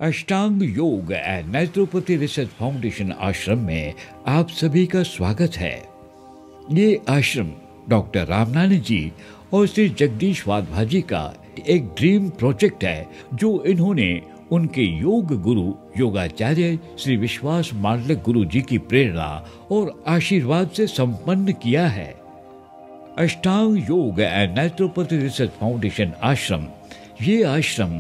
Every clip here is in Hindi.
अष्टांग योग एंड नेचुरोपैथी रिसर्च फाउंडेशन आश्रम में आप सभी का स्वागत है। ये आश्रम डॉक्टर रामनानी जी और श्री जगदीश वाधवाजी का एक ड्रीम प्रोजेक्ट है, जो इन्होंने उनके योग गुरु योगाचार्य श्री विश्वास मार्लक गुरु जी की प्रेरणा और आशीर्वाद से संपन्न किया है। अष्टांग योग एंड नेचुरोपैथी रिसर्च फाउंडेशन आश्रम, ये आश्रम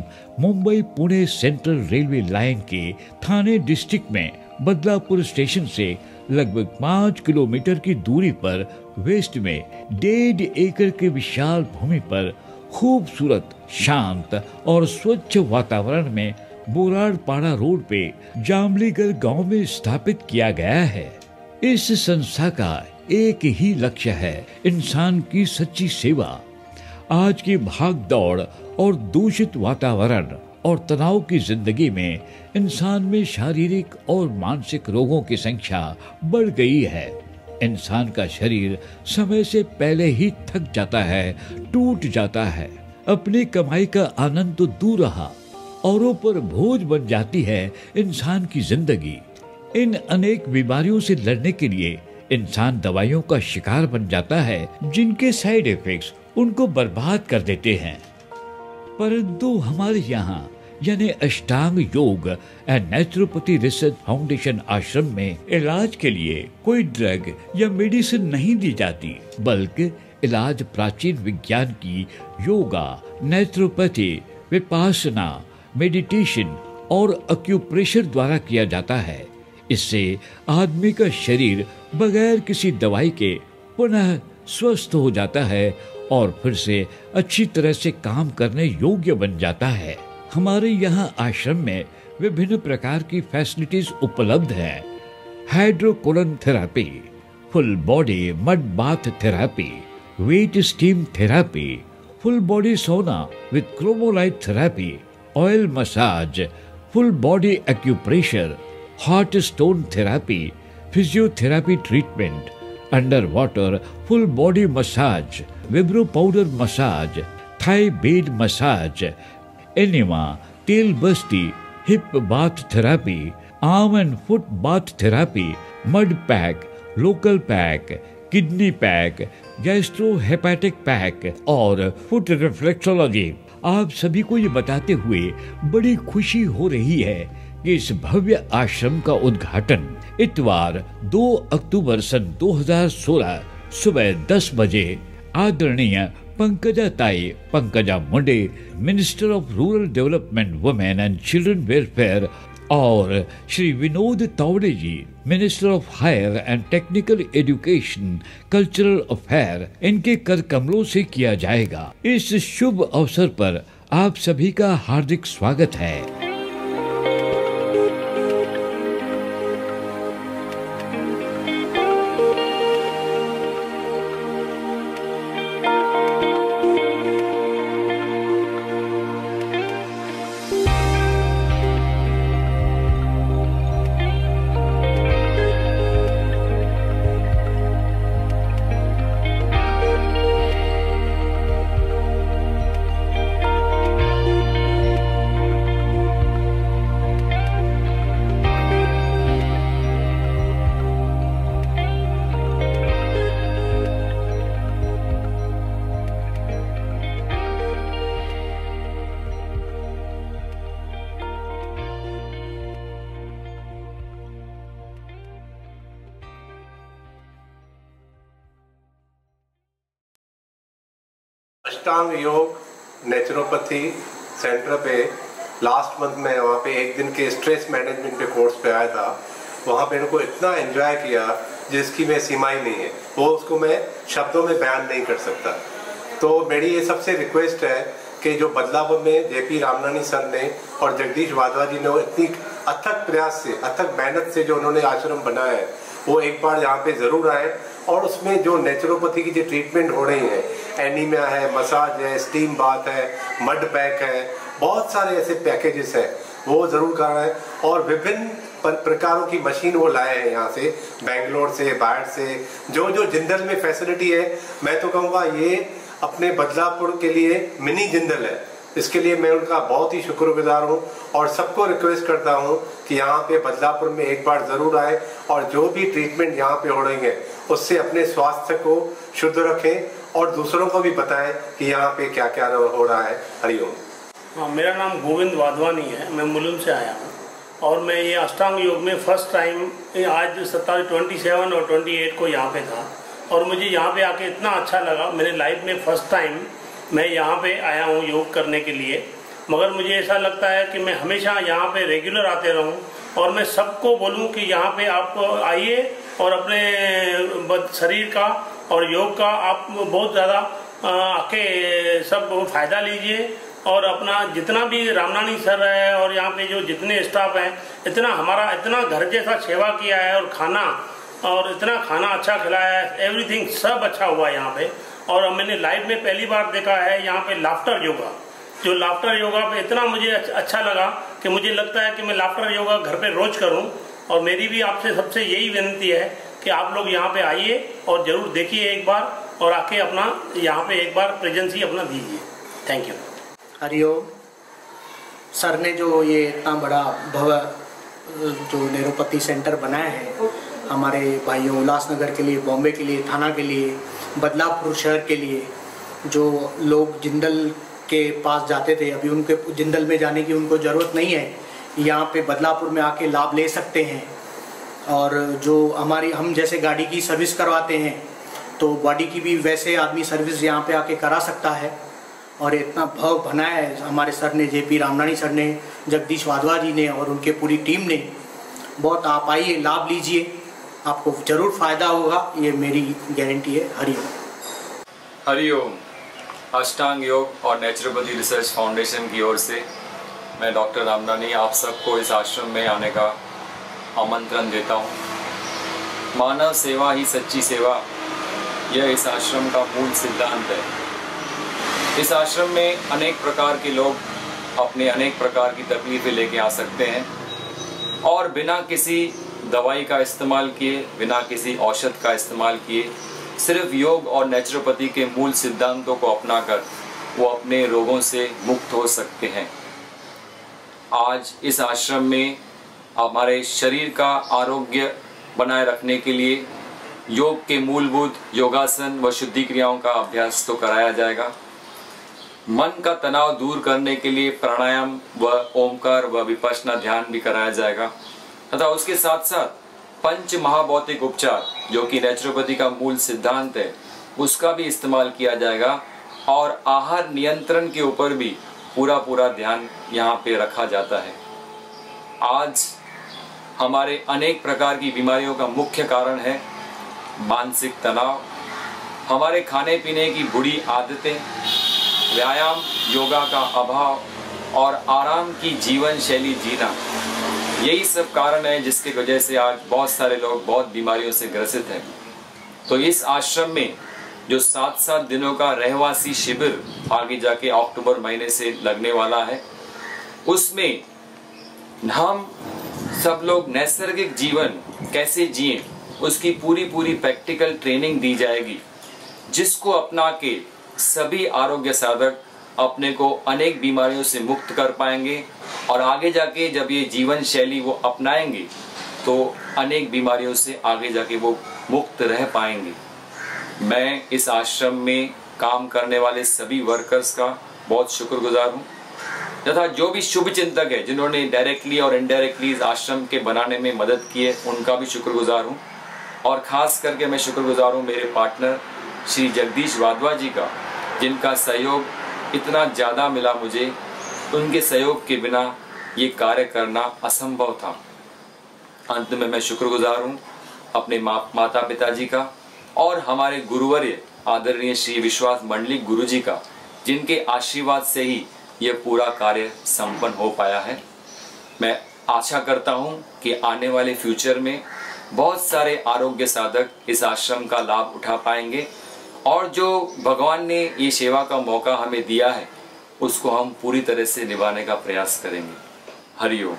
Mumbai Pune central railway line के थाने डिस्ट्रिक्ट में बदलापुर स्टेशन से लगभग 5 किलोमीटर की दूरी पर वेस्ट में 1.5 एकड़ के विशाल भूमि पर खूबसूरत, शांत और स्वच्छ वातावरण में बोराड़पाड़ा रोड पे जामलीगढ़ गांव में स्थापित किया गया है। इस संस्था का एक ही लक्ष्य है, इंसान की सच्ची सेवा। आज की भाग दौड़ और दूषित वातावरण और तनाव की जिंदगी में इंसान में शारीरिक और मानसिक रोगों की संख्या बढ़ गई है। इंसान का शरीर समय से पहले ही थक जाता है, टूट जाता है। अपनी कमाई का आनंद तो दूर रहा, औरों पर बोझ बन जाती है इंसान की जिंदगी। इन अनेक बीमारियों से लड़ने के लिए इंसान दवाइयों का शिकार बन जाता है, जिनके साइड इफेक्ट्स उनको बर्बाद कर देते हैं। परंतु हमारे यहाँ यानी अष्टांग योग एंड नेचुरोपैथी रिसर्च फाउंडेशन आश्रम में इलाज के लिए कोई ड्रग या मेडिसिन नहीं दी जाती, बल्कि इलाज प्राचीन विज्ञान की योगा, नेचुरोपैथी, विपासना, मेडिटेशन और एक्यूप्रेशर द्वारा किया जाता है। इससे आदमी का शरीर बगैर किसी दवाई के पुनः स्वस्थ हो जाता है और फिर से अच्छी तरह से काम करने योग्य बन जाता है। हमारे यहाँ आश्रम में विभिन्न प्रकार की फैसिलिटीज उपलब्ध हैं। Hydrocolon therapy, full body mud bath therapy, wet steam therapy, full body sauna with chromolight therapy, oil massage, full body acupressure, hot stone therapy, physiotherapy treatment, under water full body massage, vibro powder massage, Thai bed massage, enema, तेल बस्ती, hip bath therapy, arm and foot bath therapy, mud pack, local pack, kidney pack, gastro hepatic pack और फुट रिफ्लेक्सोलॉजी। आप सभी को ये बताते हुए बड़ी खुशी हो रही है कि इस भव्य आश्रम का उद्घाटन इतवार 2 अक्टूबर सन 2016 सुबह 10 बजे आदरणीय Pankaja Munde, minister of rural development, women and children welfare, और Shri Vinod Tawde ji, minister of higher and technical education, cultural affair, इनके कर कमलों से किया जाएगा। इस शुभ अवसर पर आप सभी का हार्दिक स्वागत है। अष्टांग योग नेचुरोपैथी सेंटर पे लास्ट मंथ में वहाँ पे एक दिन के स्ट्रेस मैनेजमेंट पे कोर्स पे आया था। वहाँ पे इनको इतना एंजॉय किया जिसकी मैं सीमा ही नहीं है, वो उसको मैं शब्दों में बयान नहीं कर सकता। तो मेरी ये सबसे रिक्वेस्ट है कि जो बदलापुर में जेपी रामनानी सर ने और जगदीश वाधवा जी ने इतनी अथक प्रयास से, अथक मेहनत से जो उन्होंने आश्रम बनाया है, वो एक बार यहाँ पे जरूर आए और उसमें जो नेचुरोपैथी की जो ट्रीटमेंट हो रही है, एनीमिया है, मसाज है, स्टीम बाथ है, मड पैक है, बहुत सारे ऐसे पैकेजेस हैं, वो जरूर कराएं। और विभिन्न प्रकारों की मशीन वो लाए हैं यहाँ से, बेंगलोर से, बाहर से, जो जो जिंदल में फैसिलिटी है। मैं तो कहूँगा ये अपने बदलापुर के लिए मिनी जिंदल है। इसके लिए मैं उनका बहुत ही शुक्रगुजार हूँ और सबको रिक्वेस्ट करता हूँ कि यहाँ पे बदलापुर में एक बार ज़रूर आए और जो भी ट्रीटमेंट यहाँ पे हो रही है उससे अपने स्वास्थ्य को शुद्ध रखें और दूसरों को भी बताएं कि यहाँ पे क्या क्या हो रहा है। हरिओम। हाँ, मेरा नाम गोविंद वाधवानी है, मैं मुलुंड से आया हूँ और मैं ये अष्टांग योग में फर्स्ट टाइम आज 27 और 28 को यहाँ पे था और मुझे यहाँ पे आके इतना अच्छा लगा। मेरे लाइफ में फर्स्ट टाइम मैं यहाँ पे आया हूँ योग करने के लिए, मगर मुझे ऐसा लगता है कि मैं हमेशा यहाँ पे रेगुलर आते रहूँ और मैं सबको बोलूँ कि यहाँ पे आप आइए और अपने शरीर का और योग का आप बहुत ज़्यादा आके सब फायदा लीजिए और अपना जितना भी रामनानी सर है और यहाँ पे जो जितने स्टाफ हैं इतना घर जैसा सेवा किया है और इतना खाना अच्छा खिलाया है, एवरीथिंग सब अच्छा हुआ यहाँ पे। और मैंने लाइफ में पहली बार देखा है यहाँ पे लाफ्टर योगा, जो लाफ्टर योगा पे इतना मुझे अच्छा लगा कि मुझे लगता है कि मैं लाफ्टर योगा घर पे रोज करूँ। और मेरी भी आपसे सबसे यही विनती है कि आप लोग यहाँ पे आइए और जरूर देखिए एक बार और आके अपना यहाँ पे एक बार प्रेजेंस ही अपना दीजिए। Thank you. हरिओम। सर ने जो ये इतना बड़ा भव्य जो नेत्रोपैथी सेंटर बनाया है हमारे भाइयों उल्लासनगर के लिए, बॉम्बे के लिए, थाना के लिए, बदलापुर शहर के लिए, जो लोग जिंदल के पास जाते थे अभी उनके जिंदल में जाने की उनको ज़रूरत नहीं है, यहाँ पे बदलापुर में आके लाभ ले सकते हैं। और जो हम जैसे गाड़ी की सर्विस करवाते हैं तो बॉडी की भी वैसे आदमी सर्विस यहाँ पे आके करा सकता है। और इतना भव बनाया है हमारे सर ने, जेपी रामनानी सर ने, जगदीश वाधवा जी ने और उनके पूरी टीम ने। बहुत आप आइए, लाभ लीजिए, आपको जरूर फायदा होगा, ये मेरी गारंटी है। हरिओम। हरिओम। अष्टांग योग और नेचुरोपैथी रिसर्च फाउंडेशन की ओर से मैं डॉक्टर रामनानी आप सबको इस आश्रम में आने का आमंत्रण देता हूँ। मानव सेवा ही सच्ची सेवा, यह इस आश्रम का मूल सिद्धांत है। इस आश्रम में अनेक प्रकार के लोग अपने अनेक प्रकार की तकलीफें लेके आ सकते हैं और बिना किसी दवाई का इस्तेमाल किए, बिना किसी औषध का इस्तेमाल किए, सिर्फ योग और नेचुरोपैथी के मूल सिद्धांतों को अपनाकर वो अपने रोगों से मुक्त हो सकते हैं। आज इस आश्रम में हमारे शरीर का आरोग्य बनाए रखने के लिए योग के मूलभूत योगासन व शुद्धि क्रियाओं का अभ्यास तो कराया जाएगा। मन का तनाव दूर करने के लिए प्राणायाम व ओमकार व विपश्यना ध्यान भी कराया जाएगा तथा उसके साथ साथ पंच महाभौतिक उपचार जो कि नेचुरोपैथी का मूल सिद्धांत है उसका भी इस्तेमाल किया जाएगा और आहार नियंत्रण के ऊपर भी पूरा ध्यान यहाँ पे रखा जाता है। आज हमारे अनेक प्रकार की बीमारियों का मुख्य कारण है मानसिक तनाव, हमारे खाने पीने की बुरी आदतें, व्यायाम योगा का अभाव और आराम की जीवन शैली जीना। यही सब कारण है जिसकी वजह से आज बहुत सारे लोग बहुत बीमारियों से ग्रसित हैं। तो इस आश्रम में जो 7 दिनों का रहवासी शिविर आगे जाके अक्टूबर महीने से लगने वाला है, उसमें हम सब लोग नैसर्गिक जीवन कैसे जिएं उसकी पूरी प्रैक्टिकल ट्रेनिंग दी जाएगी, जिसको अपना के सभी आरोग्य साधक अपने को अनेक बीमारियों से मुक्त कर पाएंगे और आगे जाके जब ये जीवन शैली वो अपनाएंगे तो अनेक बीमारियों से आगे जाके वो मुक्त रह पाएंगे। मैं इस आश्रम में काम करने वाले सभी वर्कर्स का बहुत शुक्रगुजार हूँ तथा जो भी शुभ चिंतक है जिन्होंने डायरेक्टली और इनडायरेक्टली इस आश्रम के बनाने में मदद की है उनका भी शुक्रगुजार हूँ। और ख़ास करके मैं शुक्रगुजार हूँ मेरे पार्टनर श्री जगदीश वाधवा जी का, जिनका सहयोग इतना ज़्यादा मिला मुझे, उनके सहयोग के बिना ये कार्य करना असंभव था। अंत में मैं शुक्रगुजार हूँ अपने माता पिता जी का और हमारे गुरुवर्य आदरणीय श्री विश्वास मंडलिक गुरु जी का, जिनके आशीर्वाद से ही यह पूरा कार्य संपन्न हो पाया है। मैं आशा करता हूँ कि आने वाले फ्यूचर में बहुत सारे आरोग्य साधक इस आश्रम का लाभ उठा पाएंगे और जो भगवान ने ये सेवा का मौका हमें दिया है उसको हम पूरी तरह से निभाने का प्रयास करेंगे। हरिओम।